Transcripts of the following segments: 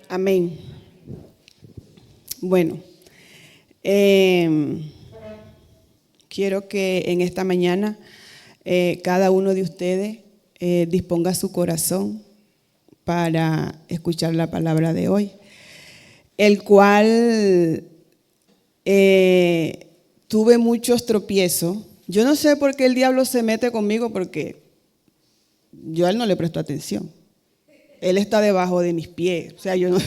Amén. Bueno, quiero que en esta mañana cada uno de ustedes disponga su corazón para escuchar la palabra de hoy, el cual tuve muchos tropiezos. Yo no sé por qué el diablo se mete conmigo, porque yo a él no le presto atención. Él está debajo de mis pies. O sea, yo no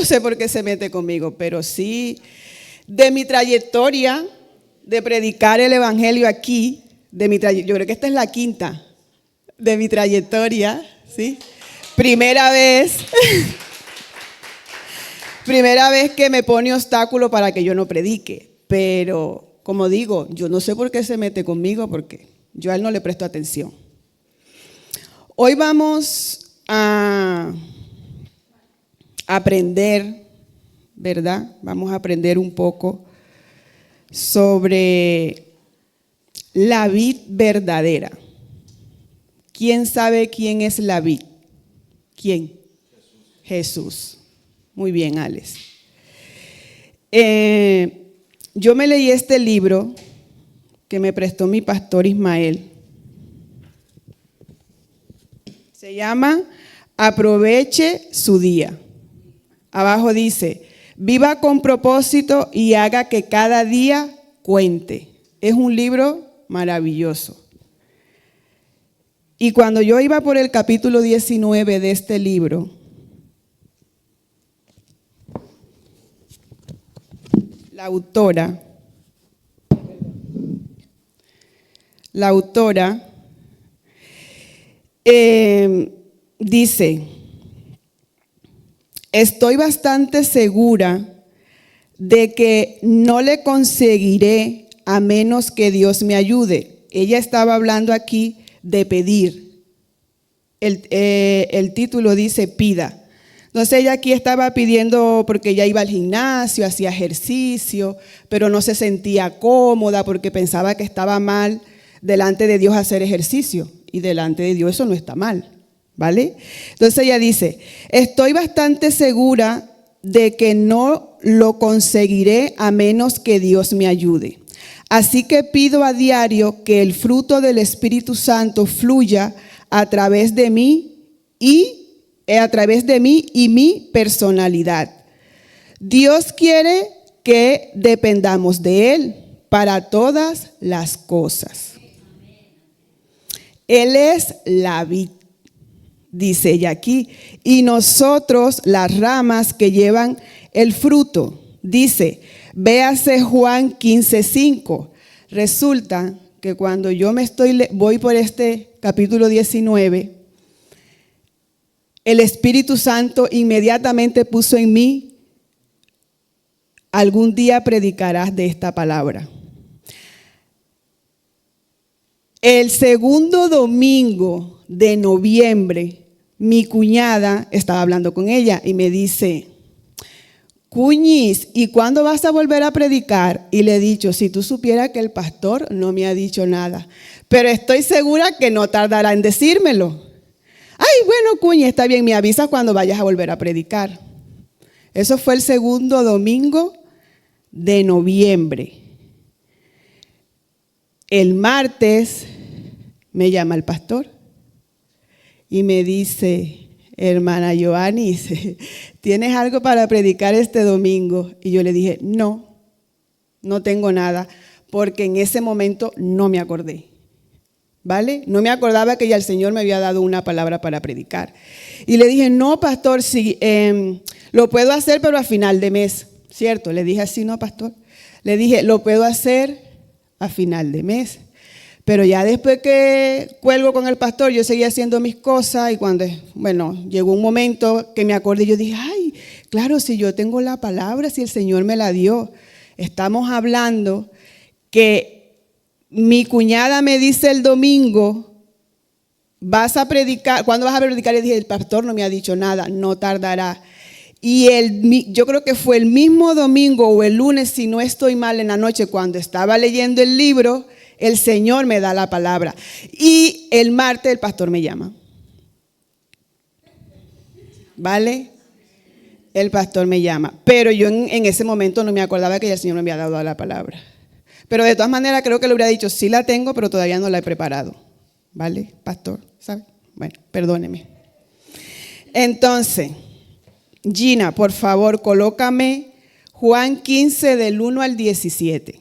sé por qué se mete conmigo, pero sí, de mi trayectoria de predicar el evangelio aquí, yo creo que esta es la quinta de mi trayectoria, ¿sí? Primera vez que me pone obstáculo para que yo no predique, pero como digo, yo no sé por qué se mete conmigo, porque yo a él no le presto atención. Hoy vamos a aprender, ¿verdad? Vamos a aprender un poco sobre la vid verdadera. ¿Quién sabe quién es la vid? ¿Quién? Jesús. Muy bien, Alex. Yo me leí este libro que me prestó mi pastor Ismael. Se llama Aproveche su día. Abajo dice, viva con propósito y haga que cada día cuente. Es un libro maravilloso. Y cuando yo iba por el capítulo 19 de este libro, la autora dice, estoy bastante segura de que no le conseguiré a menos que Dios me ayude. Ella estaba hablando aquí de pedir. El título dice pida. Entonces ella aquí estaba pidiendo porque ella iba al gimnasio, hacía ejercicio, pero no se sentía cómoda porque pensaba que estaba mal delante de Dios hacer ejercicio. Y delante de Dios eso no está mal, ¿vale? Entonces ella dice, estoy bastante segura de que no lo conseguiré a menos que Dios me ayude. Así que pido a diario que el fruto del Espíritu Santo fluya a través de mí y mi personalidad. Dios quiere que dependamos de Él para todas las cosas. Él es la vid, dice ella aquí, y nosotros las ramas que llevan el fruto. Dice, véase Juan 15:5. Resulta que cuando yo voy por este capítulo 19, el Espíritu Santo inmediatamente puso en mí, algún día predicarás de esta palabra. El segundo domingo de noviembre, mi cuñada, estaba hablando con ella y me dice, Cuñis, ¿y cuándo vas a volver a predicar? Y le he dicho, si tú supieras que el pastor no me ha dicho nada, pero estoy segura que no tardará en decírmelo. Ay, bueno, Cuñi, está bien, me avisas cuando vayas a volver a predicar. Eso fue el segundo domingo de noviembre. El martes me llama el pastor y me dice, hermana Joanny, ¿tienes algo para predicar este domingo? Y yo le dije, no tengo nada, porque en ese momento no me acordé. ¿Vale? No me acordaba que ya el Señor me había dado una palabra para predicar. Y le dije, no, pastor, sí, lo puedo hacer, pero a final de mes, ¿cierto? Le dije así, no, pastor. Le dije, lo puedo hacer a final de mes. Pero ya después que cuelgo con el pastor, yo seguía haciendo mis cosas y cuando, llegó un momento que me acordé, yo dije, ay, claro, si yo tengo la palabra, si el Señor me la dio. Estamos hablando que mi cuñada me dice el domingo, vas a predicar, ¿cuándo vas a predicar? Le dije, el pastor no me ha dicho nada, no tardará. Y yo creo que fue el mismo domingo o el lunes, si no estoy mal, en la noche, cuando estaba leyendo el libro, el Señor me da la palabra. Y el martes el pastor me llama. ¿Vale? El pastor me llama. Pero yo en ese momento no me acordaba que ya el Señor me había dado la palabra. Pero de todas maneras creo que le hubiera dicho, sí la tengo, pero todavía no la he preparado. ¿Vale, pastor? ¿Sabe? Bueno, perdóneme. Entonces, Gina, por favor, colócame Juan 15 del 1 al 17.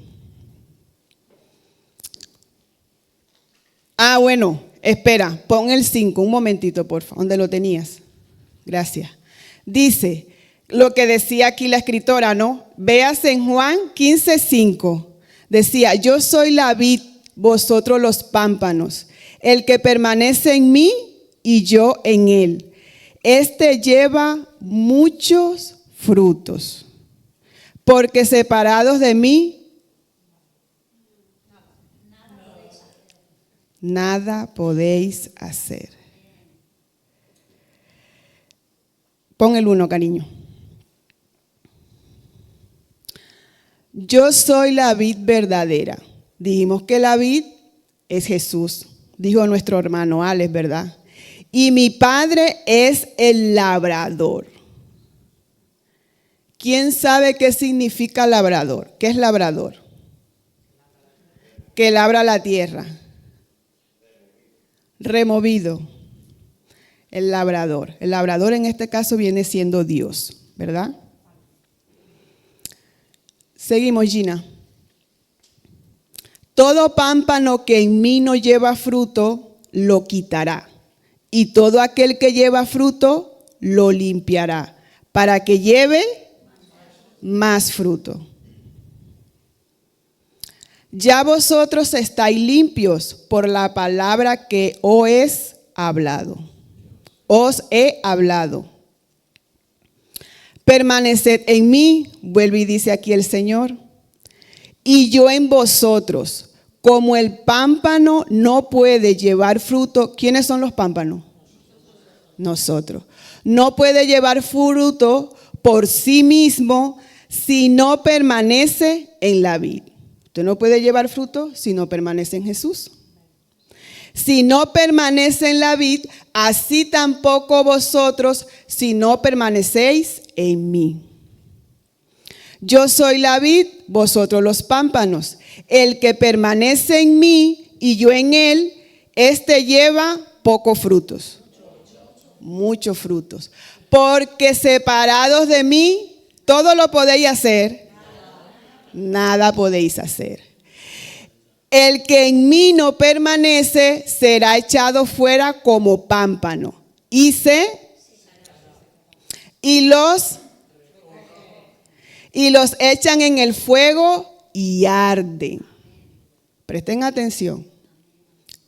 Bueno, espera, pon el 5, un momentito, por favor, donde lo tenías. Gracias. Dice, lo que decía aquí la escritora, ¿no? Veas en Juan 15, 5. Decía, yo soy la vid, vosotros los pámpanos. El que permanece en mí y yo en él. Este lleva muchos frutos. Porque separados de mí, nada podéis hacer. Pon el 1, cariño. Yo soy la vid verdadera. Dijimos que la vid es Jesús, dijo nuestro hermano Alex, ¿verdad? Y mi padre es el labrador. ¿Quién sabe qué significa labrador? ¿Qué es labrador? Que labra la tierra. Removido. El labrador. El labrador en este caso viene siendo Dios, ¿verdad? Seguimos, Gina. Todo pámpano que en mí no lleva fruto, lo quitará. Y todo aquel que lleva fruto, lo limpiará, para que lleve más fruto. Ya vosotros estáis limpios por la palabra que os he hablado. Os he hablado. Permaneced en mí, vuelve y dice aquí el Señor, y yo en vosotros. Como el pámpano no puede llevar fruto, ¿quiénes son los pámpanos? Nosotros. No puede llevar fruto por sí mismo si no permanece en la vid. Usted no puede llevar fruto si no permanece en Jesús. Si no permanece en la vid, así tampoco vosotros si no permanecéis en mí. Yo soy la vid, vosotros los pámpanos. El que permanece en mí y yo en él, este lleva pocos frutos. Muchos frutos. Porque separados de mí, todo lo podéis hacer, nada podéis hacer. El que en mí no permanece será echado fuera como pámpano. Y los echan en el fuego y arden. Presten atención.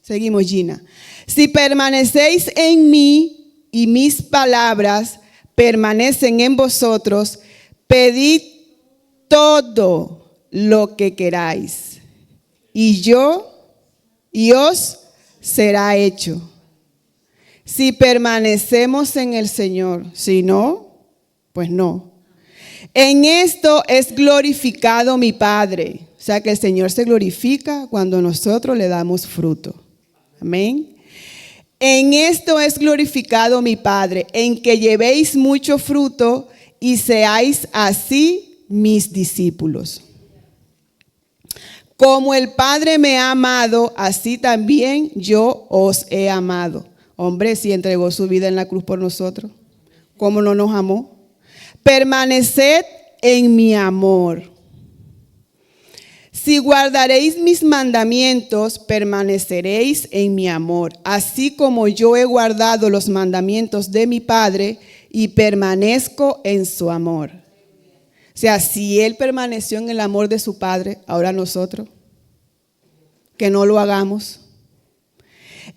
Seguimos, Gina. Si permanecéis en mí y mis palabras permanecen en vosotros, pedid todo lo que queráis. Y os será hecho. Si permanecemos en el Señor, si no, pues no. En esto es glorificado mi Padre. O sea que el Señor se glorifica cuando nosotros le damos fruto. Amén. En esto es glorificado mi Padre, en que llevéis mucho fruto y seáis así mis discípulos. Como el Padre me ha amado, así también yo os he amado. Hombre, si entregó su vida en la cruz por nosotros, ¿cómo no nos amó? Permaneced en mi amor. Si guardaréis mis mandamientos, permaneceréis en mi amor, así como yo he guardado los mandamientos de mi Padre y permanezco en su amor. O sea, si Él permaneció en el amor de su Padre, ahora nosotros, que no lo hagamos.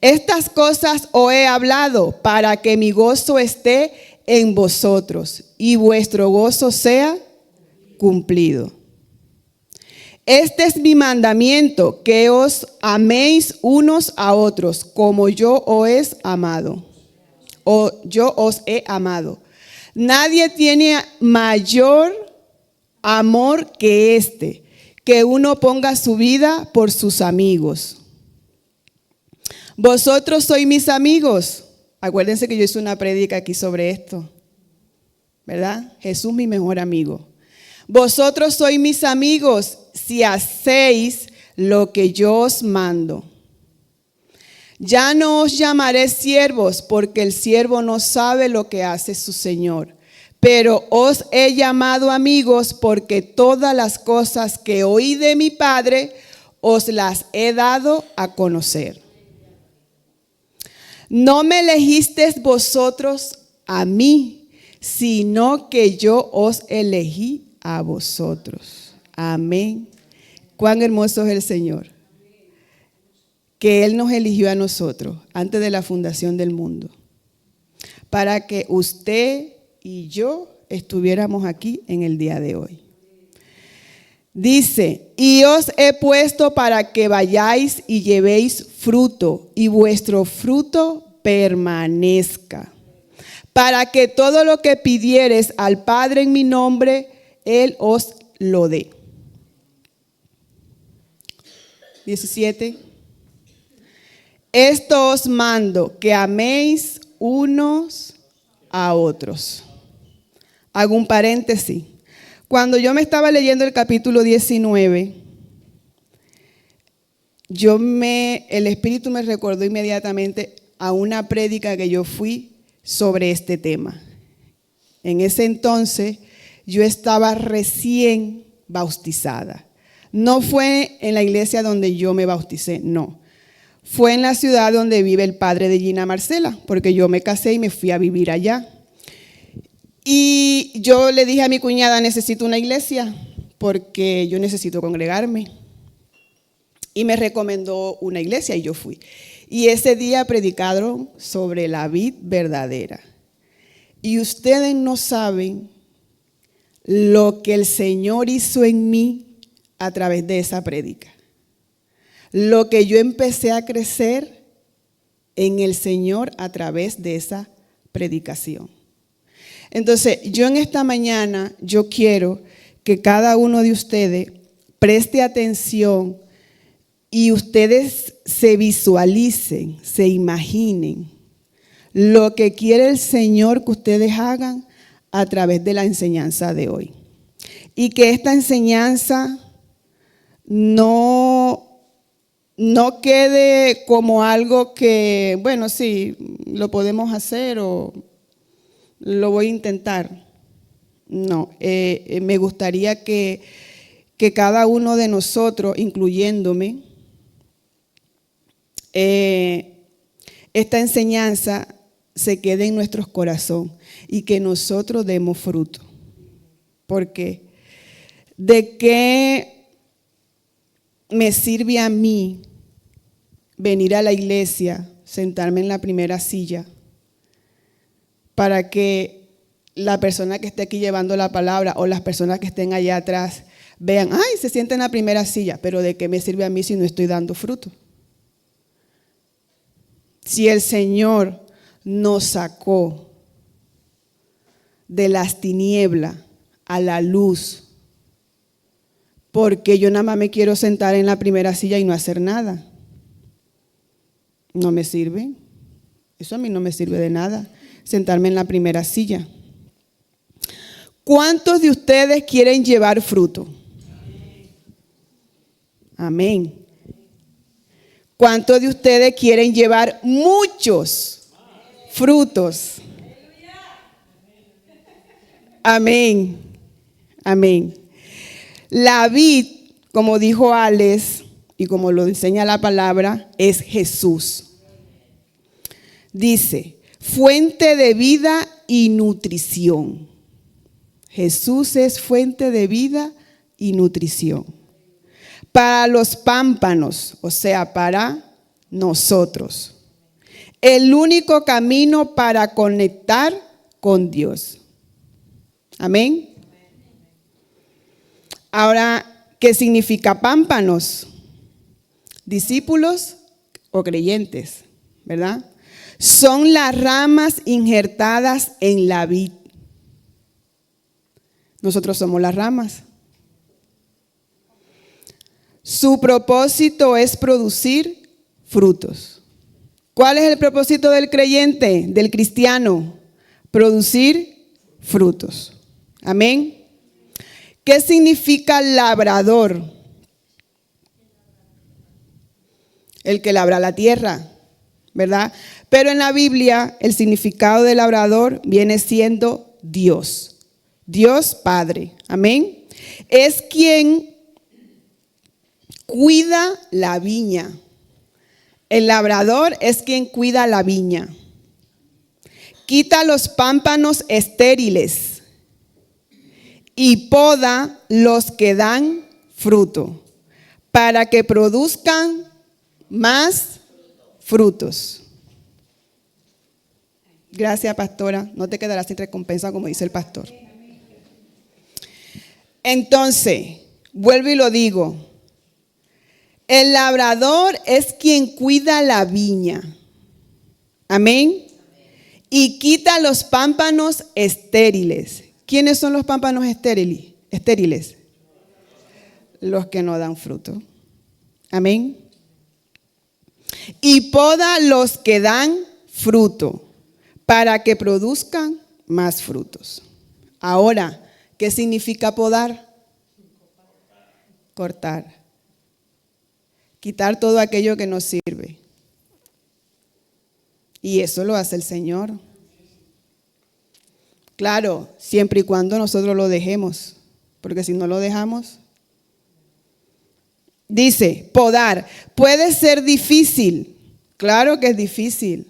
Estas cosas os he hablado para que mi gozo esté en vosotros y vuestro gozo sea cumplido. Este es mi mandamiento, que os améis unos a otros, como yo os he amado. O yo os he amado. Nadie tiene mayor amor que este, que uno ponga su vida por sus amigos. Vosotros sois mis amigos. Acuérdense que yo hice una prédica aquí sobre esto. ¿verdad? Jesús, mi mejor amigo. Vosotros sois mis amigos si hacéis lo que yo os mando. Ya no os llamaré siervos, porque el siervo no sabe lo que hace su Señor. Pero os he llamado amigos, porque todas las cosas que oí de mi Padre os las he dado a conocer. No me elegisteis vosotros a mí, sino que yo os elegí a vosotros. Amén. Cuán hermoso es el Señor, que Él nos eligió a nosotros antes de la fundación del mundo, para que usted y yo estuviéramos aquí en el día de hoy. Dice, y os he puesto para que vayáis y llevéis fruto, y vuestro fruto permanezca, para que todo lo que pidiereis al Padre en mi nombre, Él os lo dé. 17. Esto os mando, que améis unos a otros. Hago un paréntesis. Cuando yo me estaba leyendo el capítulo 19, el Espíritu me recordó inmediatamente a una prédica que yo fui sobre este tema. En ese entonces yo estaba recién bautizada. No fue en la iglesia donde yo me bauticé, no. Fue en la ciudad donde vive el padre de Gina Marcela, porque yo me casé y me fui a vivir allá. Y yo le dije a mi cuñada, necesito una iglesia, porque yo necesito congregarme. Y me recomendó una iglesia y yo fui. Y ese día predicaron sobre la vid verdadera. Y ustedes no saben lo que el Señor hizo en mí a través de esa prédica. Lo que yo empecé a crecer en el Señor a través de esa predicación. Entonces, yo en esta mañana, yo quiero que cada uno de ustedes preste atención y ustedes se visualicen, se imaginen lo que quiere el Señor que ustedes hagan a través de la enseñanza de hoy. Y que esta enseñanza no quede como algo que, bueno, sí, lo podemos hacer o lo voy a intentar. No, me gustaría que cada uno de nosotros, incluyéndome, esta enseñanza se quede en nuestros corazones y que nosotros demos fruto. Porque ¿de qué me sirve a mí venir a la iglesia, sentarme en la primera silla, para que la persona que esté aquí llevando la palabra o las personas que estén allá atrás vean, ay, se sienta en la primera silla, pero ¿de qué me sirve a mí si no estoy dando fruto? Si el Señor nos sacó de las tinieblas a la luz, porque yo nada más me quiero sentar en la primera silla y no hacer nada, no me sirve. Eso a mí no me sirve de nada, sentarme en la primera silla. ¿Cuántos de ustedes quieren llevar fruto? Amén. ¿Cuántos de ustedes quieren llevar muchos frutos? Amén. Amén. La vid, como dijo Alex y como lo enseña la palabra, es Jesús. Dice, fuente de vida y nutrición. Jesús es fuente de vida y nutrición. Para los pámpanos, o sea, para nosotros. El único camino para conectar con Dios. Amén. Ahora, ¿qué significa pámpanos? Discípulos o creyentes, ¿verdad? Son las ramas injertadas en la vid. Nosotros somos las ramas. Su propósito es producir frutos. ¿Cuál es el propósito del creyente, del cristiano? Producir frutos. Amén. ¿Qué significa labrador? El que labra la tierra, ¿verdad? Pero en la Biblia el significado de labrador viene siendo Dios. Dios Padre. Amén. Es quien cuida la viña. El labrador es quien cuida la viña. Quita los pámpanos estériles y poda los que dan fruto para que produzcan más frutos. Gracias, pastora. No te quedarás sin recompensa, como dice el pastor. Entonces, vuelvo y lo digo. El labrador es quien cuida la viña. Amén. Y quita los pámpanos estériles. ¿Quiénes son los pámpanos estériles? Los que no dan fruto. Amén. Y poda los que dan fruto para que produzcan más frutos. Ahora, ¿qué significa podar? Cortar. Quitar todo aquello que nos sirve. Y eso lo hace el Señor. Claro, siempre y cuando nosotros lo dejemos. Porque si no lo dejamos. Dice, podar. Puede ser difícil. Claro que es difícil.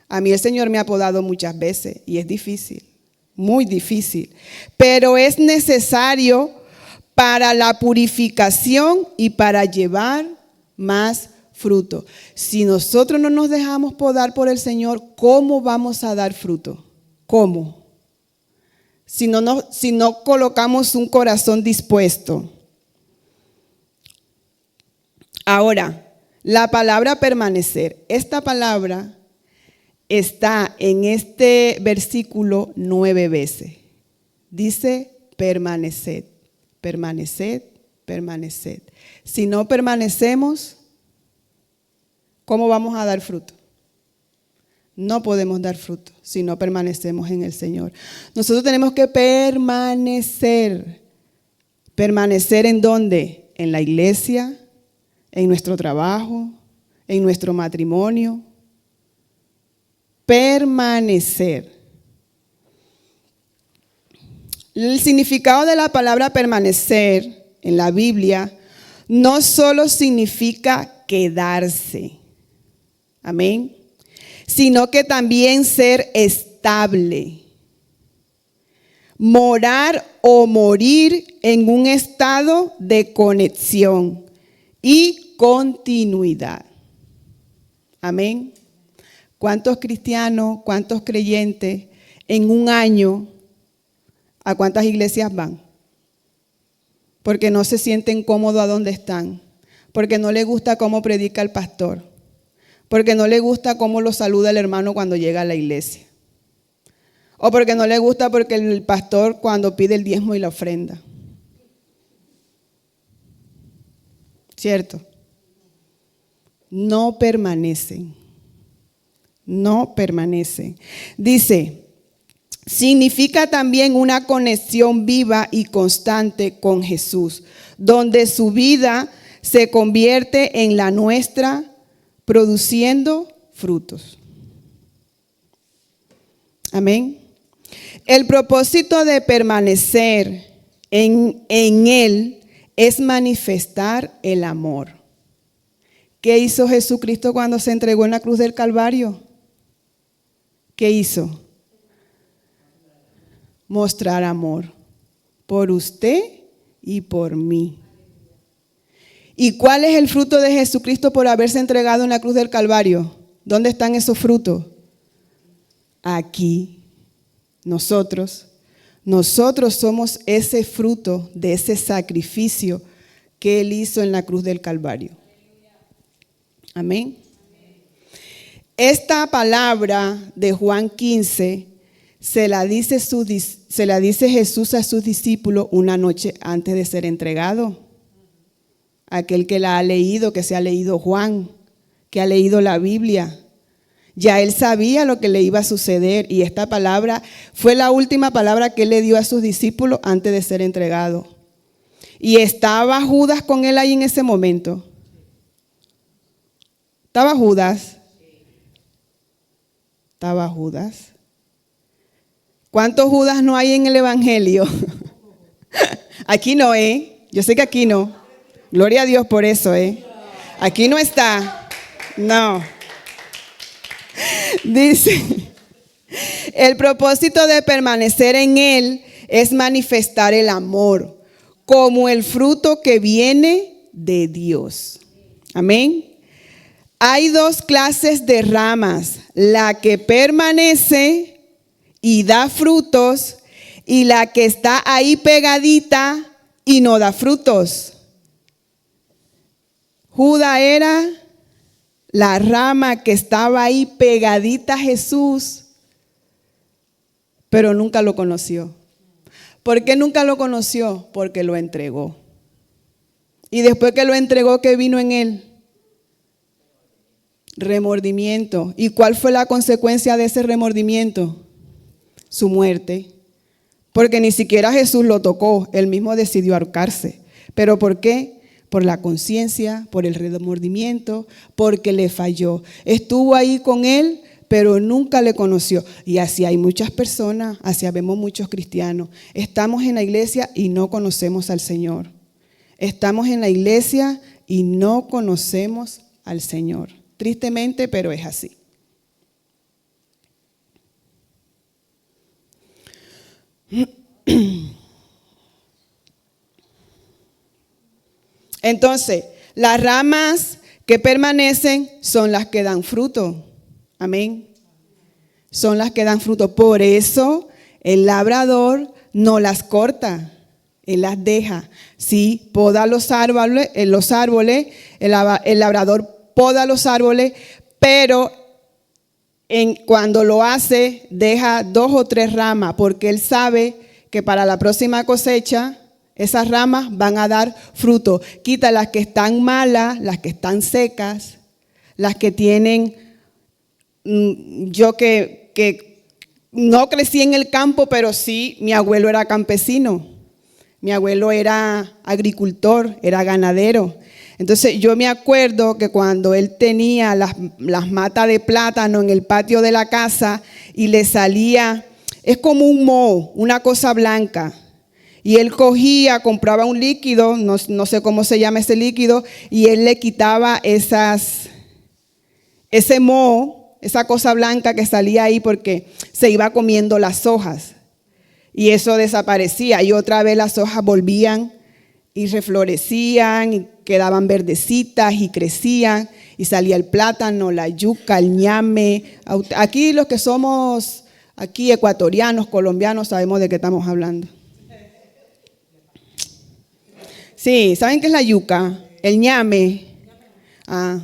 A mí el Señor me ha podado muchas veces y es difícil. Muy difícil. Pero es necesario para la purificación y para llevar más fruto. Si nosotros no nos dejamos podar por el Señor, ¿cómo vamos a dar fruto? ¿Cómo? Si no colocamos un corazón dispuesto. Ahora, la palabra permanecer. Esta palabra está en este versículo 9 veces. Dice permaneced, permaneced, permaneced. Si no permanecemos, ¿cómo vamos a dar fruto? No podemos dar fruto si no permanecemos en el Señor. Nosotros tenemos que permanecer. ¿Permanecer en dónde? En la iglesia, en nuestro trabajo, en nuestro matrimonio. Permanecer. El significado de la palabra permanecer en la Biblia no solo significa quedarse, amén, sino que también ser estable, morar o morir en un estado de conexión y continuidad. Amén. ¿Cuántos cristianos, cuántos creyentes en un año, a cuántas iglesias van? Porque no se sienten cómodos a donde están, porque no les gusta cómo predica el pastor, porque no les gusta cómo lo saluda el hermano cuando llega a la iglesia, o porque no les gusta porque el pastor cuando pide el diezmo y la ofrenda. ¿Cierto? No permanecen. No permanecen. Dice, significa también una conexión viva y constante con Jesús, donde su vida se convierte en la nuestra, produciendo frutos. Amén. El propósito de permanecer en Él es manifestar el amor. ¿Qué hizo Jesucristo cuando se entregó en la cruz del Calvario? ¿Qué hizo? Mostrar amor por usted y por mí. ¿Y cuál es el fruto de Jesucristo por haberse entregado en la cruz del Calvario? ¿Dónde están esos frutos? Aquí. Nosotros somos ese fruto de ese sacrificio que Él hizo en la cruz del Calvario. Amén. Esta palabra de Juan 15 se la dice Jesús a sus discípulos una noche antes de ser entregado. Aquel que la ha leído, que se ha leído Juan, que ha leído la Biblia, Ya él sabía lo que le iba a suceder y esta palabra fue la última palabra que él le dio a sus discípulos antes de ser entregado. Y estaba Judas con él ahí en ese momento. ¿Estaba Judas? Estaba Judas. ¿Cuántos Judas no hay en el Evangelio? Aquí no, Yo sé que aquí no. Gloria a Dios por eso, Aquí no está. No. Dice, el propósito de permanecer en Él es manifestar el amor como el fruto que viene de Dios. Amén. Hay dos clases de ramas, la que permanece y da frutos y la que está ahí pegadita y no da frutos. Judas era la rama que estaba ahí pegadita a Jesús, pero nunca lo conoció. ¿Por qué nunca lo conoció? Porque lo entregó. Y después que lo entregó, ¿qué vino en él? Remordimiento. ¿Y cuál fue la consecuencia de ese remordimiento? Su muerte. Porque ni siquiera Jesús lo tocó, él mismo decidió ahorcarse. ¿Pero por qué? Por la conciencia, por el remordimiento, porque le falló. Estuvo ahí con él, pero nunca le conoció. Y así hay muchas personas, así vemos muchos cristianos. Estamos en la iglesia y no conocemos al Señor. Estamos en la iglesia y no conocemos al Señor. Tristemente, pero es así. Entonces, las ramas que permanecen son las que dan fruto. Amén. Son las que dan fruto. Por eso el labrador no las corta, él las deja. Sí, poda los árboles, el labrador poda los árboles, pero cuando lo hace, deja 2 o 3 ramas, porque él sabe que para la próxima cosecha esas ramas van a dar fruto. Quita las que están malas, las que están secas, las que tienen, yo que no crecí en el campo, pero sí, mi abuelo era campesino. Mi abuelo era agricultor, era ganadero. Entonces yo me acuerdo que cuando él tenía las matas de plátano en el patio de la casa y le salía, es como un moho, una cosa blanca. Y él cogía, compraba un líquido, no sé cómo se llama ese líquido, y él le quitaba ese moho, esa cosa blanca que salía ahí porque se iba comiendo las hojas. Y eso desaparecía y otra vez las hojas volvían y reflorecían y quedaban verdecitas y crecían y salía el plátano, la yuca, el ñame. Aquí los que somos aquí ecuatorianos, colombianos, sabemos de qué estamos hablando. Sí, ¿saben qué es la yuca? El ñame. Ah.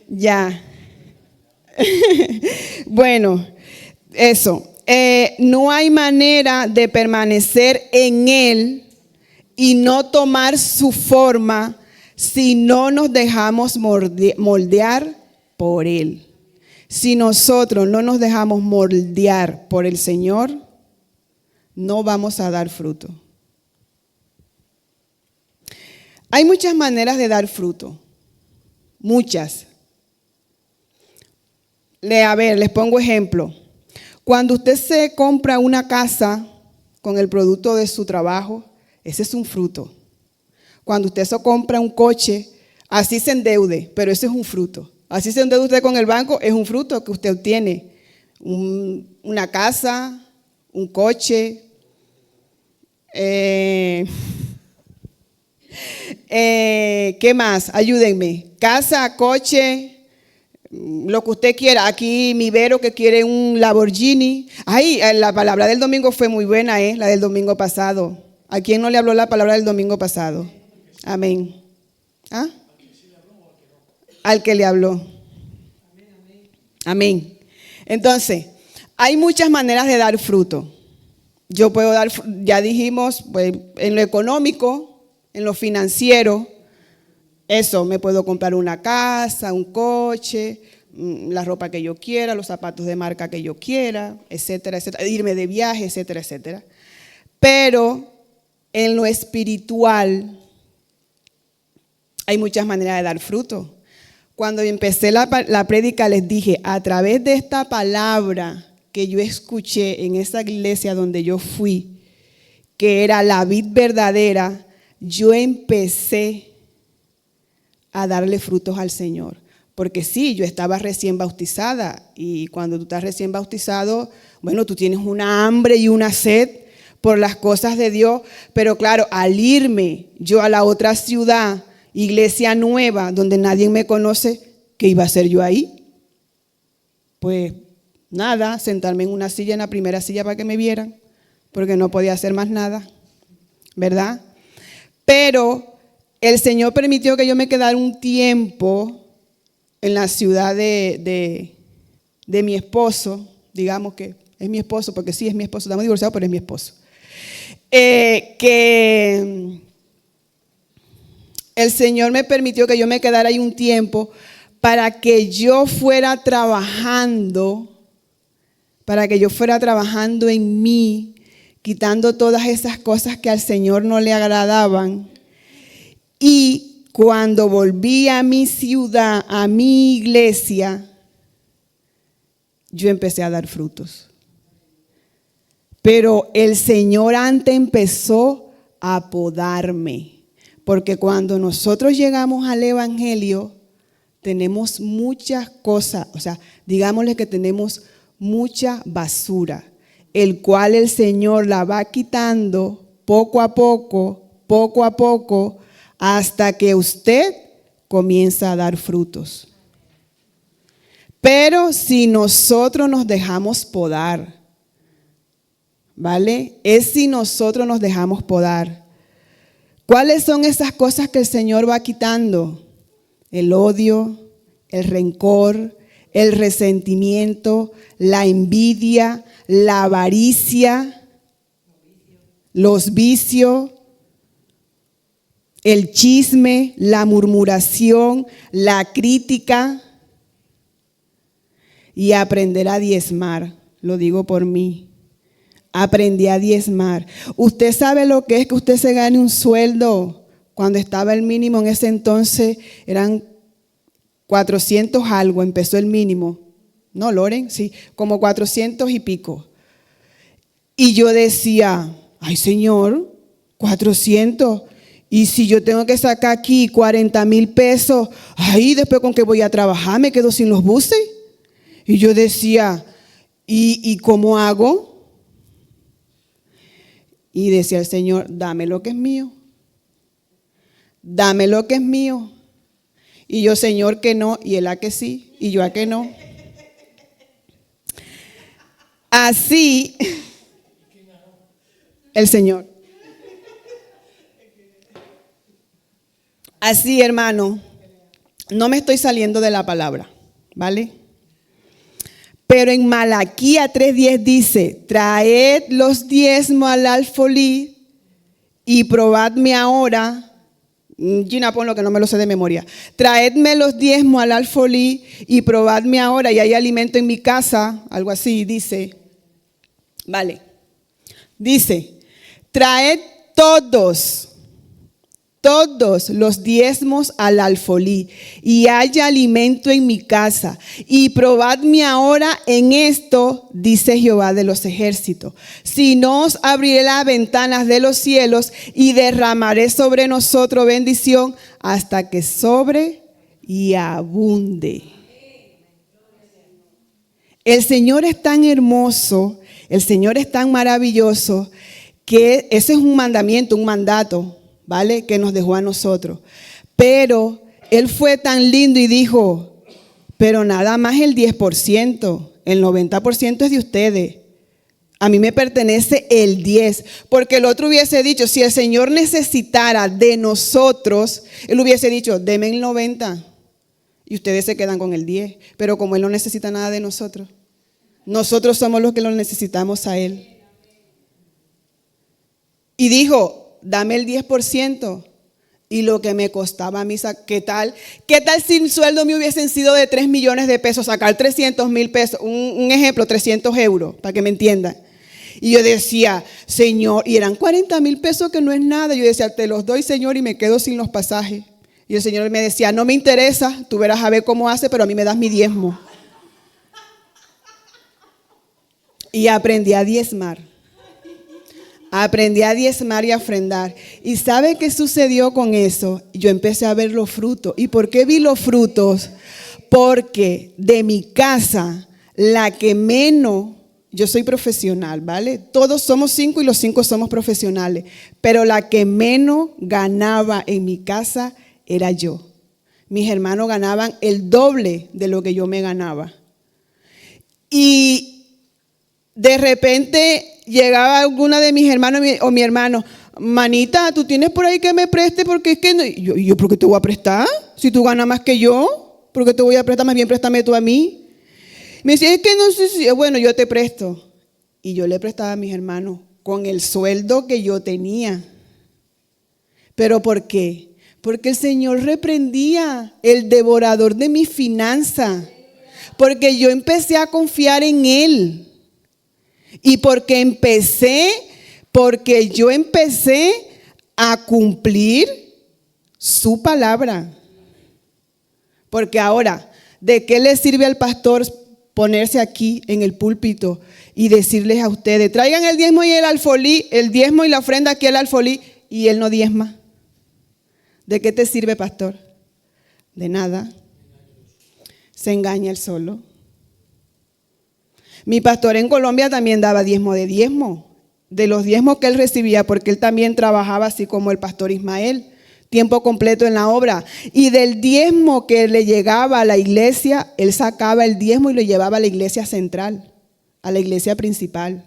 Ya. Bueno, eso. No hay manera de permanecer en Él y no tomar su forma si no nos dejamos moldear por Él. Si nosotros no nos dejamos moldear por el Señor, no vamos a dar fruto. Hay muchas maneras de dar fruto. Muchas. A ver, les pongo ejemplo. Cuando usted se compra una casa con el producto de su trabajo, ese es un fruto. Cuando usted se compra un coche, así se endeude, pero ese es un fruto. Así se endeuda usted con el banco, es un fruto que usted obtiene. Una casa, un coche. ¿Qué más? Ayúdenme. Casa, coche, lo que usted quiera. Aquí mi Vero que quiere un Lamborghini. Ay, la palabra del domingo fue muy buena, la del domingo pasado. ¿A quién no le habló la palabra del domingo pasado? Amén. ¿Ah? Al que le habló. Amén. Entonces, hay muchas maneras de dar fruto. Yo puedo dar, ya dijimos, pues, en lo económico, en lo financiero, Eso, me puedo comprar una casa, un coche, la ropa que yo quiera, los zapatos de marca que yo quiera, etcétera, etcétera, irme de viaje, etcétera, etcétera. Pero en lo espiritual hay muchas maneras de dar fruto. Cuando empecé la prédica les dije, a través de esta palabra que yo escuché en esa iglesia donde yo fui, que era la vid verdadera, yo empecé a darle frutos al Señor. Porque sí, yo estaba recién bautizada y cuando tú estás recién bautizado, bueno, tú tienes una hambre y una sed por las cosas de Dios, pero claro, al irme yo a la otra ciudad, iglesia nueva, donde nadie me conoce, ¿qué iba a hacer yo ahí? Pues nada, sentarme en una silla, en la primera silla para que me vieran, porque no podía hacer más nada, ¿verdad? Pero el Señor permitió que yo me quedara un tiempo en la ciudad de mi esposo, digamos que es mi esposo, porque sí es mi esposo, estamos divorciados, pero es mi esposo. Que el Señor me permitió que yo me quedara ahí un tiempo para que yo fuera trabajando, en mí, quitando todas esas cosas que al Señor no le agradaban. Y cuando volví a mi ciudad, a mi iglesia, yo empecé a dar frutos. Pero el Señor antes empezó a podarme, porque cuando nosotros llegamos al Evangelio, tenemos muchas cosas, o sea, digámosle que tenemos mucha basura, el cual el Señor la va quitando poco a poco, hasta que usted comienza a dar frutos. Pero si nosotros nos dejamos podar, ¿vale? Es si nosotros nos dejamos podar. ¿Cuáles son esas cosas que el Señor va quitando? El odio, el rencor, el resentimiento, la envidia, la avaricia, los vicios, el chisme, la murmuración, la crítica, y aprender a diezmar. Lo digo por mí. Aprendí a diezmar. Usted sabe lo que es que usted se gane un sueldo. Cuando estaba el mínimo en ese entonces eran 400 algo, empezó el mínimo. ¿No, Loren? Sí, como 400 y pico. Y yo decía, ay Señor, 400. Y si yo tengo que sacar aquí 40,000 pesos, ay, después con qué voy a trabajar, me quedo sin los buses. Y yo decía, ¿y cómo hago? Y decía el Señor, dame lo que es mío. Dame lo que es mío. Y yo, Señor, que no. Y él a que sí. Y yo a que no. Así, el Señor. Así, hermano, no me estoy saliendo de la palabra, ¿vale? Pero en Malaquías 3:10 dice, traed los diezmos al alfolí y probadme ahora. Gina, ponlo que no me lo sé de memoria. Traedme los diezmos al alfolí y probadme ahora y hay alimento en mi casa, algo así dice. Vale. Dice, traed todos los diezmos al alfolí y haya alimento en mi casa. Y probadme ahora en esto, dice Jehová de los ejércitos. Si no os abriré las ventanas de los cielos y derramaré sobre nosotros bendición hasta que sobre y abunde. El Señor es tan hermoso, el Señor es tan maravilloso que ese es un mandamiento, un mandato, ¿vale? Que nos dejó a nosotros. Pero Él fue tan lindo y dijo, pero nada más el 10%, el 90% es de ustedes. A mí me pertenece el 10%, porque el otro hubiese dicho, si el Señor necesitara de nosotros, Él hubiese dicho, denme el 90% y ustedes se quedan con el 10%. Pero como Él no necesita nada de nosotros, nosotros somos los que lo necesitamos a Él. Y dijo, dame el 10%. Y lo que me costaba a mí, ¿qué tal si el sueldo mío hubiesen sido de 3 millones de pesos, sacar 300,000 pesos, un ejemplo, 300 euros, para que me entiendan? Y yo decía, Señor, y eran 40,000 pesos que no es nada. Yo decía, te los doy, Señor, y me quedo sin los pasajes. Y el Señor me decía, no me interesa, tú verás a ver cómo hace, pero a mí me das mi diezmo. Y aprendí a diezmar. Aprendí a diezmar y a ofrendar. ¿Y sabe qué sucedió con eso? Yo empecé a ver los frutos. ¿Y por qué vi los frutos? Porque de mi casa, la que menos, yo soy profesional, ¿vale? Todos somos 5 y los 5 somos profesionales. Pero la que menos ganaba en mi casa era yo. Mis hermanos ganaban el doble de lo que yo me ganaba. Y de repente llegaba alguna de mis hermanos o mi hermano, manita, ¿tú tienes por ahí que me preste? Porque es que no. Y yo, ¿por qué te voy a prestar? Si tú ganas más que yo, ¿por qué te voy a prestar? Más bien préstame tú a mí. Me decía, es que no sé si, bueno, yo te presto. Y yo le prestaba a mis hermanos con el sueldo que yo tenía. ¿Pero por qué? Porque el Señor reprendía el devorador de mi finanza. Porque yo empecé a confiar en Él. Y porque yo empecé a cumplir su palabra. Porque ahora, ¿de qué le sirve al pastor ponerse aquí en el púlpito y decirles a ustedes, traigan el diezmo y el alfolí, el diezmo y la ofrenda aquí al alfolí, y él no diezma? ¿De qué te sirve, pastor? De nada. Se engaña él solo. Mi pastor en Colombia también daba diezmo, de los diezmos que él recibía, porque él también trabajaba así como el pastor Ismael, tiempo completo en la obra. Y del diezmo que le llegaba a la iglesia, él sacaba el diezmo y lo llevaba a la iglesia central, a la iglesia principal.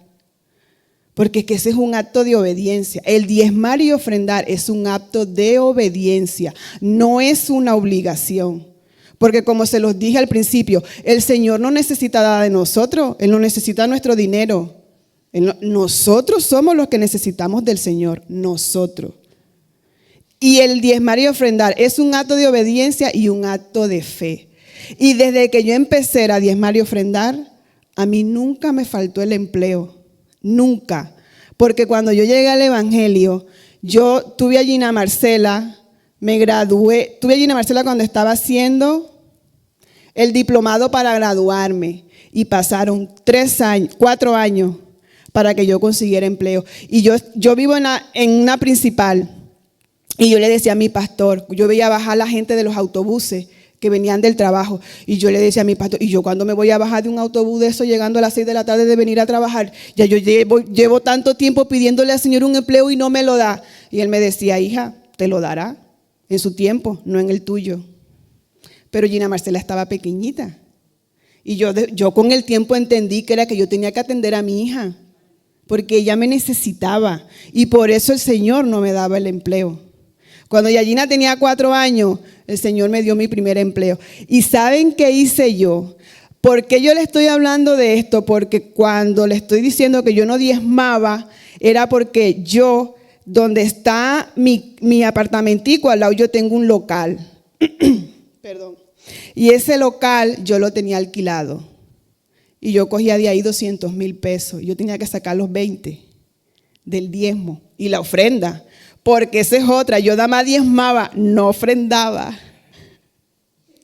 Porque es que ese es un acto de obediencia. El diezmar y ofrendar es un acto de obediencia, no es una obligación. Porque como se los dije al principio, el Señor no necesita nada de nosotros, Él no necesita nuestro dinero. Nosotros somos los que necesitamos del Señor, nosotros. Y el diezmar y ofrendar es un acto de obediencia y un acto de fe. Y desde que yo empecé a diezmar y ofrendar, a mí nunca me faltó el empleo, nunca. Porque cuando yo llegué al Evangelio, yo tuve a Gina Marcela, me gradué, tuve a Gina Marcela cuando estaba haciendo el diplomado para graduarme y pasaron 4 años para que yo consiguiera empleo. Y yo vivo en una principal y yo le decía a mi pastor, yo veía bajar a la gente de los autobuses que venían del trabajo y yo le decía a mi pastor, ¿y yo cuándo me voy a bajar de un autobús de eso llegando a las 6 de la tarde de venir a trabajar? Ya yo llevo tanto tiempo pidiéndole al Señor un empleo y no me lo da. Y él me decía, hija, te lo dará en su tiempo, no en el tuyo. Pero Gina Marcela estaba pequeñita. Y yo con el tiempo entendí que era que yo tenía que atender a mi hija. Porque ella me necesitaba. Y por eso el Señor no me daba el empleo. Cuando Gina tenía 4 años, el Señor me dio mi primer empleo. ¿Y saben qué hice yo? ¿Por qué yo le estoy hablando de esto? Porque cuando le estoy diciendo que yo no diezmaba, era porque yo, donde está mi apartamentico, al lado yo tengo un local. Perdón. Y ese local yo lo tenía alquilado. Y yo cogía de ahí 200,000 pesos. Yo tenía que sacar los 20 del diezmo y la ofrenda. Porque esa es otra. Yo nada más diezmaba, no ofrendaba.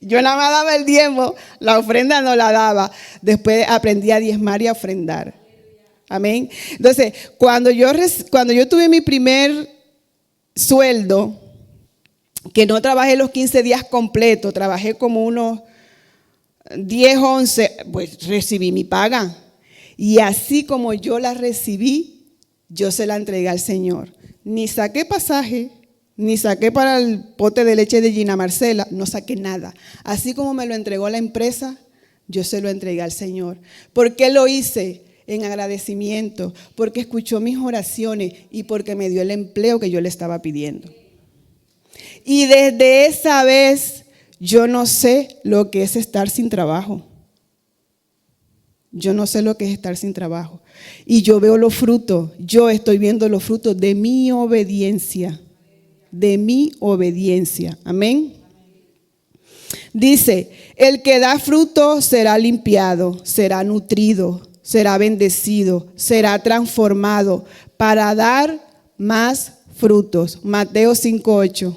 Yo nada más daba el diezmo, la ofrenda no la daba. Después aprendí a diezmar y a ofrendar. Amén. Entonces, cuando yo tuve mi primer sueldo, que no trabajé los 15 días completos, trabajé como unos 10, 11, pues recibí mi paga. Y así como yo la recibí, yo se la entregué al Señor. Ni saqué pasaje, ni saqué para el pote de leche de Gina Marcela, no saqué nada. Así como me lo entregó la empresa, yo se lo entregué al Señor. ¿Por qué lo hice? En agradecimiento, porque escuchó mis oraciones y porque me dio el empleo que yo le estaba pidiendo. Y desde esa vez yo no sé lo que es estar sin trabajo. Yo no sé lo que es estar sin trabajo. Y yo veo los frutos, yo estoy viendo los frutos de mi obediencia. de mi obediencia. Amén. Dice, el que da fruto será limpiado, será nutrido, será bendecido, será transformado para dar más frutos. Mateo 5:8.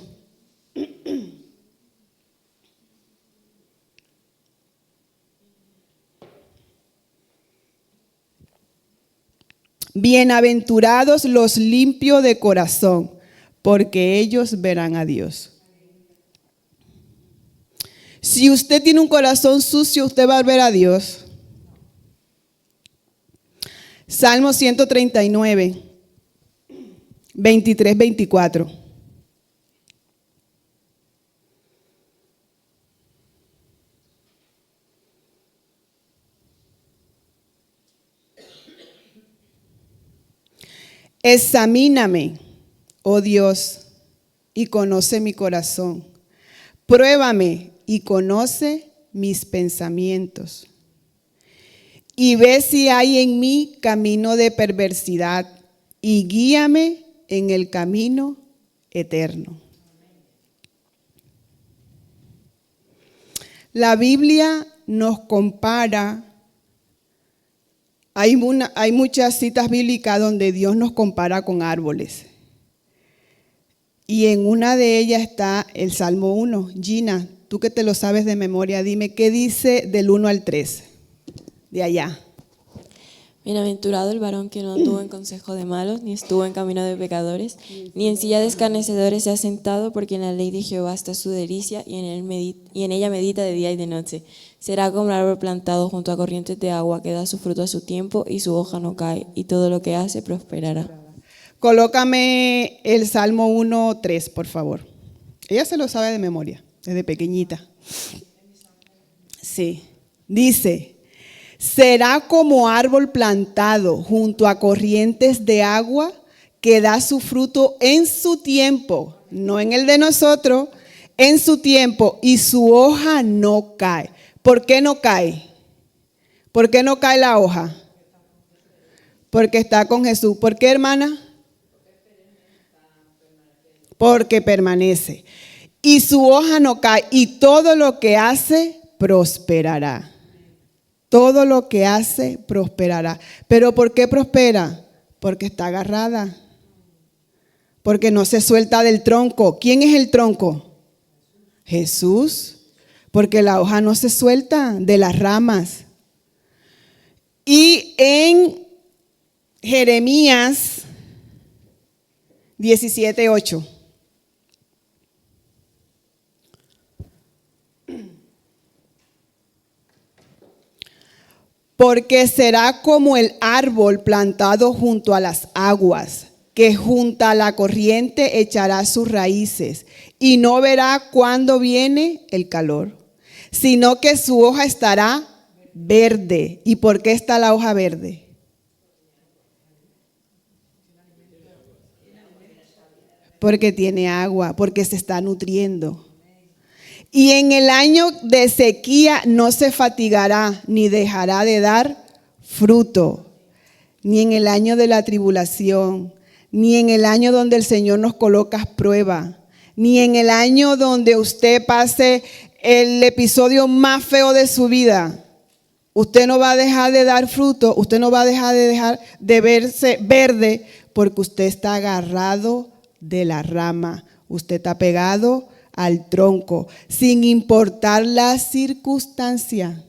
Bienaventurados los limpios de corazón, porque ellos verán a Dios. Si usted tiene un corazón sucio, usted va a ver a Dios. Salmo 139, 23, 24. Examíname, oh Dios, y conoce mi corazón. Pruébame y conoce mis pensamientos. Y ve si hay en mí camino de perversidad y guíame en el camino eterno. La Biblia nos compara. Hay muchas citas bíblicas donde Dios nos compara con árboles. Y en una de ellas está el Salmo 1. Gina, tú que te lo sabes de memoria, dime qué dice del 1 al 3, de allá. Bienaventurado el varón que no anduvo en consejo de malos, ni estuvo en camino de pecadores, ni en silla de escarnecedores se ha sentado, porque en la ley de Jehová está su delicia, y en ella medita de día y de noche. Será como el árbol plantado junto a corrientes de agua, que da su fruto a su tiempo, y su hoja no cae, y todo lo que hace prosperará. Colócame el Salmo 1:3, por favor. Ella se lo sabe de memoria, desde pequeñita. Sí, dice: será como árbol plantado junto a corrientes de agua, que da su fruto en su tiempo, no en el de nosotros, en su tiempo, y su hoja no cae. ¿Por qué no cae? ¿Por qué no cae la hoja? Porque está con Jesús. ¿Por qué, hermana? Porque permanece. Y su hoja no cae, y todo lo que hace prosperará. Todo lo que hace prosperará. ¿Pero por qué prospera? Porque está agarrada. Porque no se suelta del tronco. ¿Quién es el tronco? Jesús. Porque la hoja no se suelta de las ramas. Y en Jeremías 17:8. Porque será como el árbol plantado junto a las aguas, que junto a la corriente echará sus raíces, y no verá cuándo viene el calor, sino que su hoja estará verde. ¿Y por qué está la hoja verde? Porque tiene agua, porque se está nutriendo. Y en el año de sequía no se fatigará, ni dejará de dar fruto. Ni en el año de la tribulación, ni en el año donde el Señor nos coloca prueba, ni en el año donde usted pase el episodio más feo de su vida. Usted no va a dejar de dar fruto, usted no va a dejar de verse verde, porque usted está agarrado de la rama, usted está pegado al tronco, sin importar la circunstancia.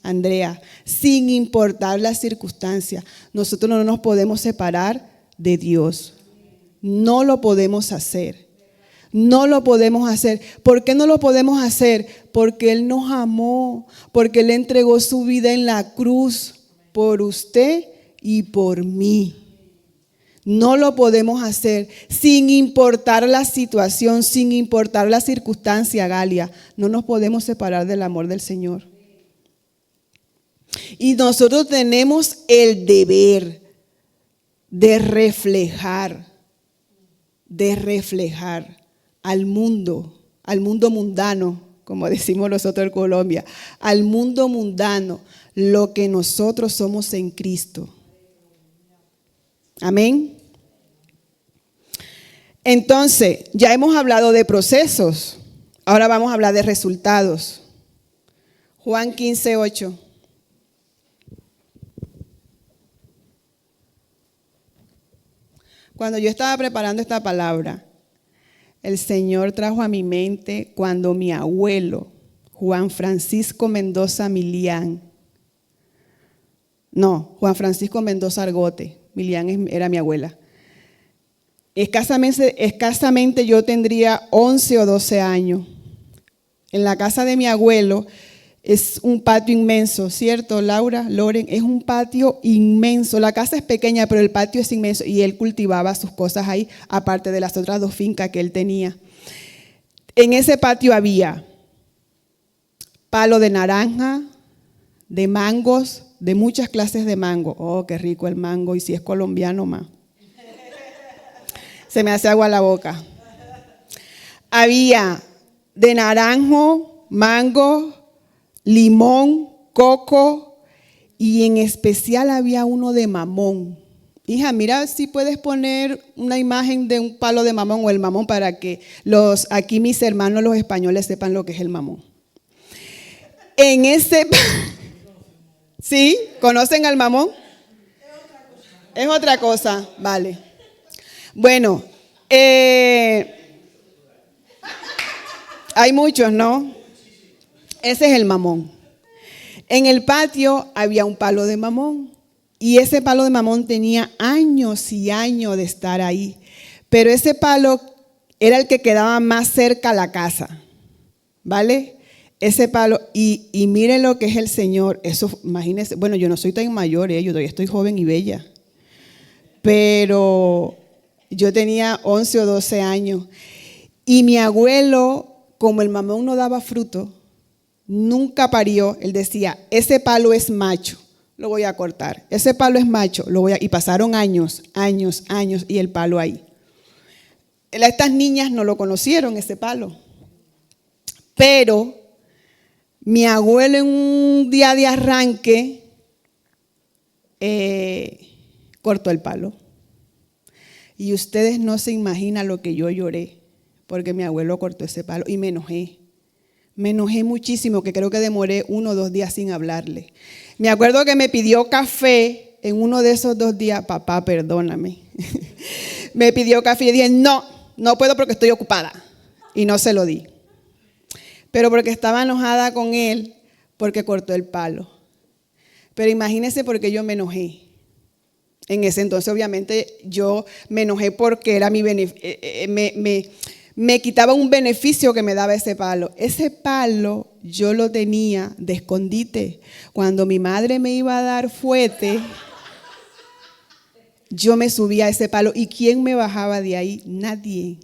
Andrea, sin importar la circunstancia, nosotros no nos podemos separar de Dios. No lo podemos hacer. No lo podemos hacer. ¿Por qué no lo podemos hacer? Porque Él nos amó, porque Él entregó su vida en la cruz por usted y por mí. No lo podemos hacer sin importar la situación, sin importar la circunstancia, Galia. No nos podemos separar del amor del Señor. Y nosotros tenemos el deber de reflejar al mundo mundano, como decimos nosotros en Colombia, al mundo mundano, lo que nosotros somos en Cristo. Amén. Entonces, ya hemos hablado de procesos. Ahora vamos a hablar de resultados. Juan 15:8. Cuando yo estaba preparando esta palabra, el Señor trajo a mi mente cuando mi abuelo, Juan Francisco Mendoza Argote, Milián era mi abuela. Escasamente yo tendría 11 o 12 años. En la casa de mi abuelo es un patio inmenso, ¿cierto, Laura, Loren? Es un patio inmenso. La casa es pequeña, pero el patio es inmenso y él cultivaba sus cosas ahí, aparte de las otras 2 fincas que él tenía. En ese patio había palo de naranja, de mangos, de muchas clases de mango. Oh, qué rico el mango, y si es colombiano más. Se me hace agua la boca. Había de naranjo, mango, limón, coco, y en especial había uno de mamón. Hija, mira si puedes poner una imagen de un palo de mamón o el mamón para que aquí mis hermanos los españoles sepan lo que es el mamón. En ese... ¿Sí? ¿Conocen al mamón? Es otra cosa, vale. Bueno, hay muchos, ¿no? Ese es el mamón. En el patio había un palo de mamón y ese palo de mamón tenía años y años de estar ahí, pero ese palo era el que quedaba más cerca a la casa, ¿vale? Ese palo, y miren lo que es el Señor, eso, imagínense, bueno, yo no soy tan mayor, yo todavía estoy joven y bella, pero yo tenía 11 o 12 años y mi abuelo, como el mamón no daba fruto, nunca parió, él decía, ese palo es macho, lo voy a cortar, ese palo es macho, y pasaron años, y el palo ahí. Estas niñas no lo conocieron, ese palo, pero mi abuelo en un día de arranque cortó el palo. Y ustedes no se imaginan lo que yo lloré, porque mi abuelo cortó ese palo y me enojé. Me enojé muchísimo, que creo que demoré 1 o 2 días sin hablarle. Me acuerdo que me pidió café en uno de esos 2 días. Papá, perdóname. Me pidió café y dije, no puedo porque estoy ocupada. Y no se lo di. Pero porque estaba enojada con él, porque cortó el palo. Pero imagínense por qué yo me enojé. En ese entonces, obviamente, yo me enojé porque era me quitaba un beneficio que me daba ese palo. Ese palo yo lo tenía de escondite. Cuando mi madre me iba a dar fuete, yo me subía a ese palo. ¿Y quién me bajaba de ahí? Nadie.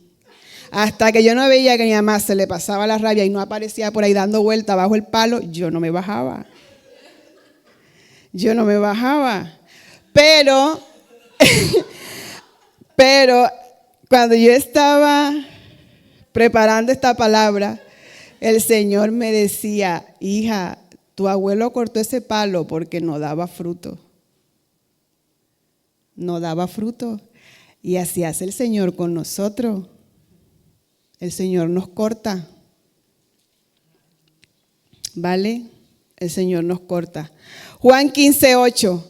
Hasta que yo no veía que a mi mamá se le pasaba la rabia y no aparecía por ahí dando vuelta bajo el palo, yo no me bajaba. Yo no me bajaba. Pero cuando yo estaba preparando esta palabra, el Señor me decía, hija, tu abuelo cortó ese palo porque no daba fruto. No daba fruto. Y así hace el Señor con nosotros. El Señor nos corta. ¿Vale? El Señor nos corta. Juan 15:8.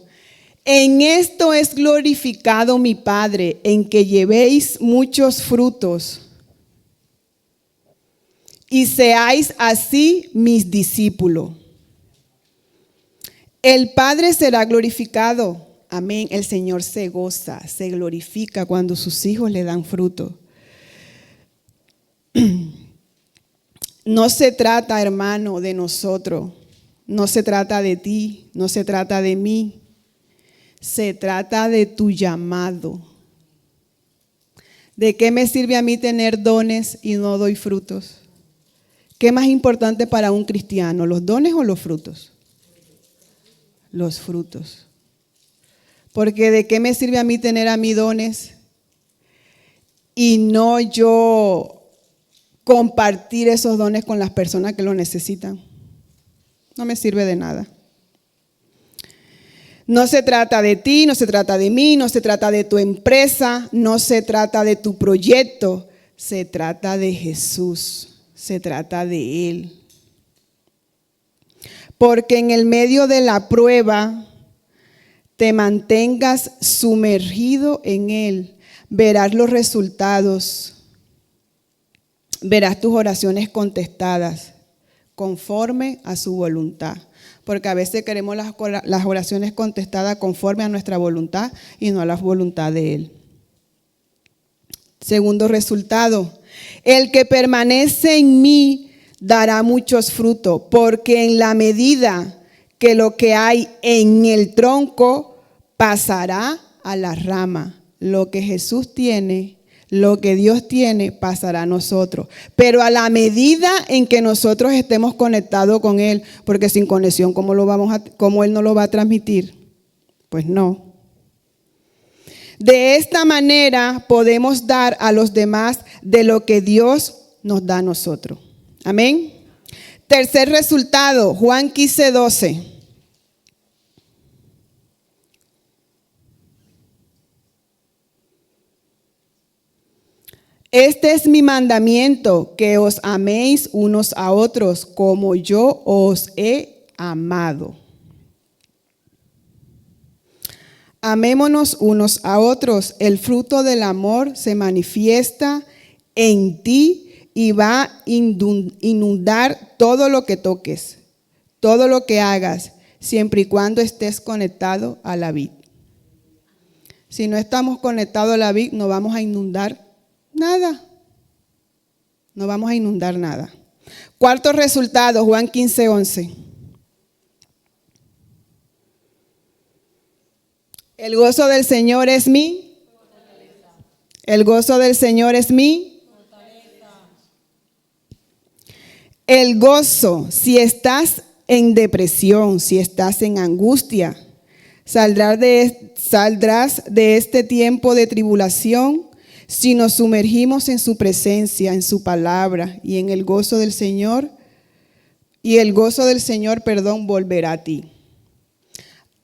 En esto es glorificado mi Padre, en que llevéis muchos frutos y seáis así mis discípulos. El Padre será glorificado. Amén. El Señor se goza, se glorifica cuando sus hijos le dan fruto. No se trata, hermano, de nosotros. No se trata de ti, no se trata de mí. Se trata de tu llamado. ¿De qué me sirve a mí tener dones y no doy frutos? ¿Qué es más importante para un cristiano, los dones o los frutos? Los frutos. Porque ¿de qué me sirve a mí tener a mí dones y no yo compartir esos dones con las personas que lo necesitan? No me sirve de nada. No se trata de ti, no se trata de mí, no se trata de tu empresa, no se trata de tu proyecto, se trata de Jesús, se trata de Él. Porque en el medio de la prueba te mantengas sumergido en Él, verás los resultados, verás tus oraciones contestadas conforme a su voluntad. Porque a veces queremos las oraciones contestadas conforme a nuestra voluntad y no a la voluntad de Él. Segundo resultado, el que permanece en mí dará muchos frutos, porque en la medida que lo que hay en el tronco pasará a la rama. Lo que Jesús tiene, lo que Dios tiene, pasará a nosotros. Pero a la medida en que nosotros estemos conectados con Él, porque sin conexión, ¿cómo Él no lo va a transmitir? Pues no. De esta manera podemos dar a los demás de lo que Dios nos da a nosotros. Amén. Tercer resultado, Juan 15:12. Este es mi mandamiento, que os améis unos a otros como yo os he amado. Amémonos unos a otros. El fruto del amor se manifiesta en ti y va a inundar todo lo que toques, todo lo que hagas, siempre y cuando estés conectado a la vid. Si no estamos conectados a la vid, no vamos a inundar nada. No vamos a inundar nada. Cuarto resultado, Juan 15:11. El gozo del Señor es mi fortaleza. El gozo del Señor es mi fortaleza. El gozo, si estás en depresión, si estás en angustia, saldrás de este tiempo de tribulación si nos sumergimos en su presencia, en su palabra y en el gozo del Señor. Y el gozo del Señor, volverá a ti.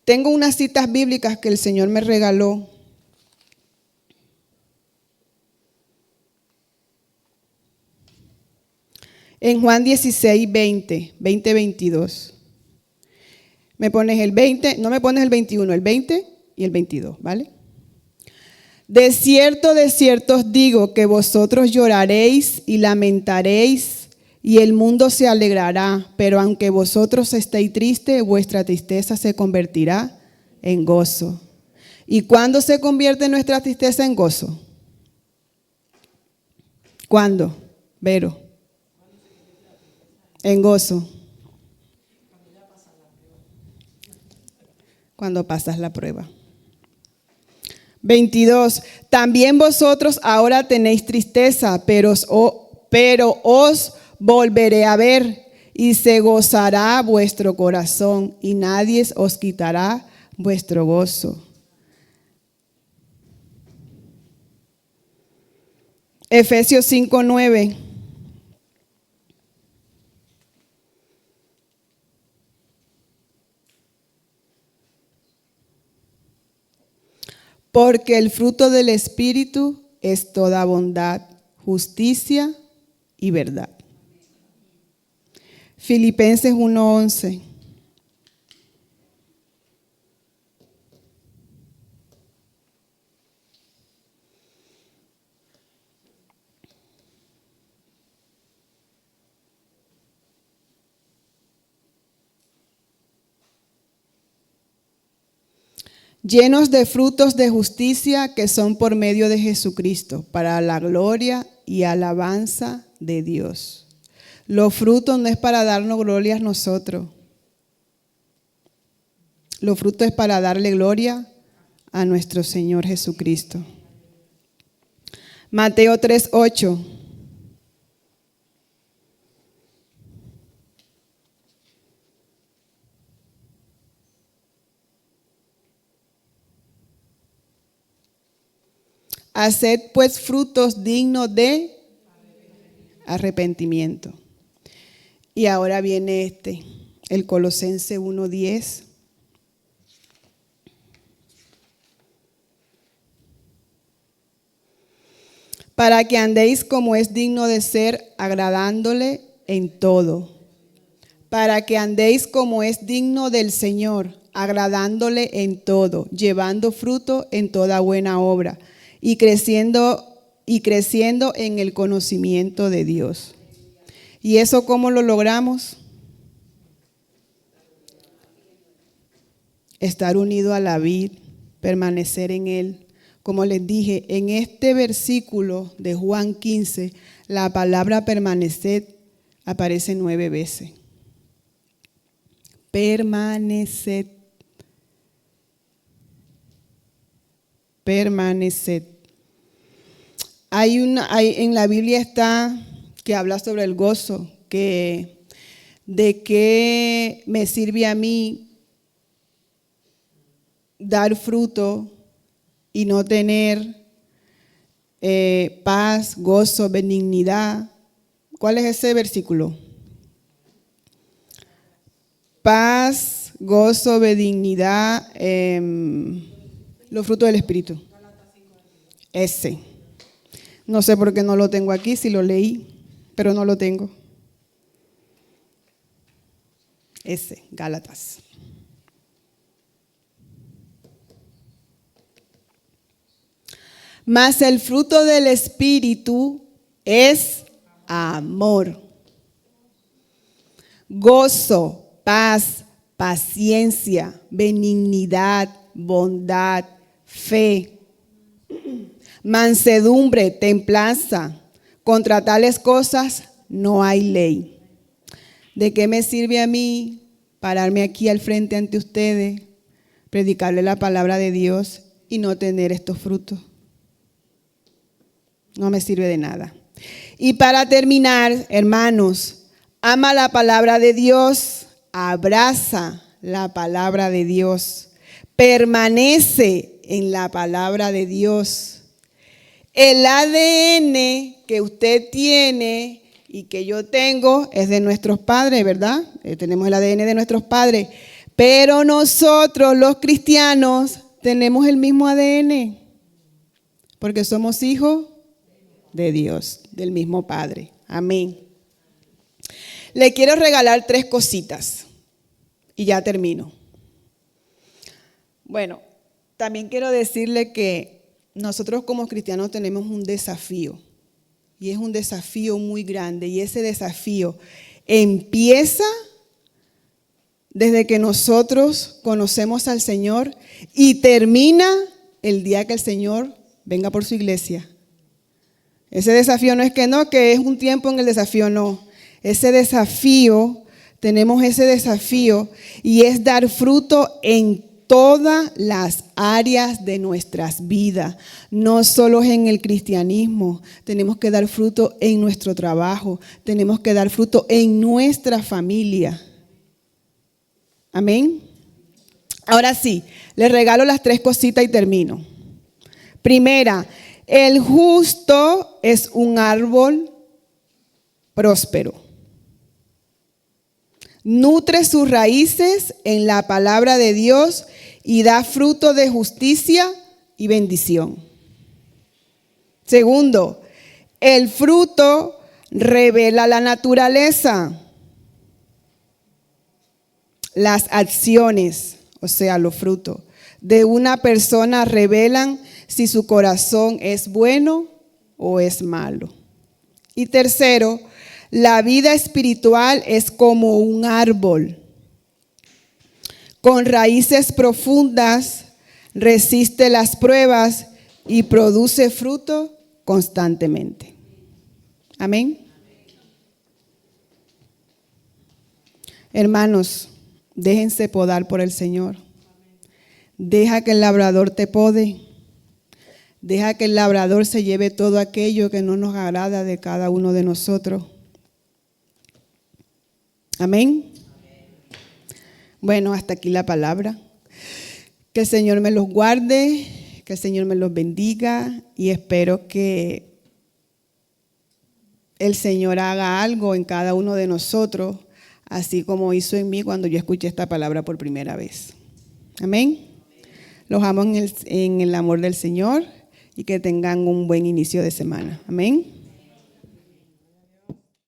Tengo unas citas bíblicas que el Señor me regaló. En Juan 16, 22. Me pones el 20, no me pones el 21, el 20 y el 22, ¿vale? De cierto os digo que vosotros lloraréis y lamentaréis y el mundo se alegrará, pero aunque vosotros estéis tristes, vuestra tristeza se convertirá en gozo. ¿Y cuándo se convierte nuestra tristeza en gozo? ¿Cuándo, Vero? En gozo. Cuando pasas la prueba. 22. También vosotros ahora tenéis tristeza, pero os volveré a ver y se gozará vuestro corazón y nadie os quitará vuestro gozo. Efesios 5:9. Porque el fruto del Espíritu es toda bondad, justicia y verdad. Filipenses 1:11. Llenos de frutos de justicia que son por medio de Jesucristo, para la gloria y alabanza de Dios. Los frutos no es para darnos gloria a nosotros. Los frutos es para darle gloria a nuestro Señor Jesucristo. Mateo 3:8. Haced pues frutos dignos de arrepentimiento. Y ahora viene el Colosenses 1:10. para que andéis como es digno de ser, agradándole en todo. Para que andéis como es digno del Señor, agradándole en todo, llevando fruto en toda buena obra y creciendo en el conocimiento de Dios. ¿Y eso cómo lo logramos? Estar unido a la vid, permanecer en él. Como les dije, en este versículo de Juan 15, la palabra permanecer aparece 9 veces. Permaneced. Permaneced. En la Biblia está que habla sobre el gozo, que de qué me sirve a mí dar fruto y no tener paz, gozo, benignidad. ¿Cuál es ese versículo? Paz, gozo, benignidad, los frutos del Espíritu. Ese. No sé por qué no lo tengo aquí, si lo leí, pero no lo tengo. Ese, Gálatas. Mas el fruto del Espíritu es amor, gozo, paz, paciencia, benignidad, bondad, fe, mansedumbre, templanza. Contra tales cosas no hay ley. ¿De qué me sirve a mí pararme aquí al frente ante ustedes, predicarle la palabra de Dios y no tener estos frutos? No me sirve de nada. Y para terminar, hermanos, ama la palabra de Dios, abraza la palabra de Dios, permanece en la palabra de Dios. El ADN que usted tiene y que yo tengo es de nuestros padres, ¿verdad? Tenemos el ADN de nuestros padres, pero nosotros los cristianos tenemos el mismo ADN porque somos hijos de Dios, del mismo Padre. Amén. Le quiero regalar 3 cositas y ya termino. Bueno, también quiero decirle que nosotros como cristianos tenemos un desafío y es un desafío muy grande y ese desafío empieza desde que nosotros conocemos al Señor y termina el día que el Señor venga por su iglesia. Ese desafío no es que es un tiempo en el desafío, no. Ese desafío, tenemos ese desafío y es dar fruto en todas las áreas de nuestras vidas, no solo en el cristianismo. Tenemos que dar fruto en nuestro trabajo, tenemos que dar fruto en nuestra familia. Amén. Ahora sí, les regalo las 3 cositas y termino. Primera, el justo es un árbol próspero. Nutre sus raíces en la palabra de Dios y da fruto de justicia y bendición. Segundo, el fruto revela la naturaleza. Las acciones, o sea, los frutos de una persona revelan si su corazón es bueno o es malo. Y tercero, la vida espiritual es como un árbol con raíces profundas, resiste las pruebas y produce fruto constantemente. Amén. Hermanos, déjense podar por el Señor. Deja que el labrador te pode. Deja que el labrador se lleve todo aquello que no nos agrada de cada uno de nosotros. Amén. Bueno, hasta aquí la palabra. Que el Señor me los guarde, que el Señor me los bendiga y espero que el Señor haga algo en cada uno de nosotros, así como hizo en mí cuando yo escuché esta palabra por primera vez. Amén. Los amo en el amor del Señor. y que tengan un buen inicio de semana. Amén.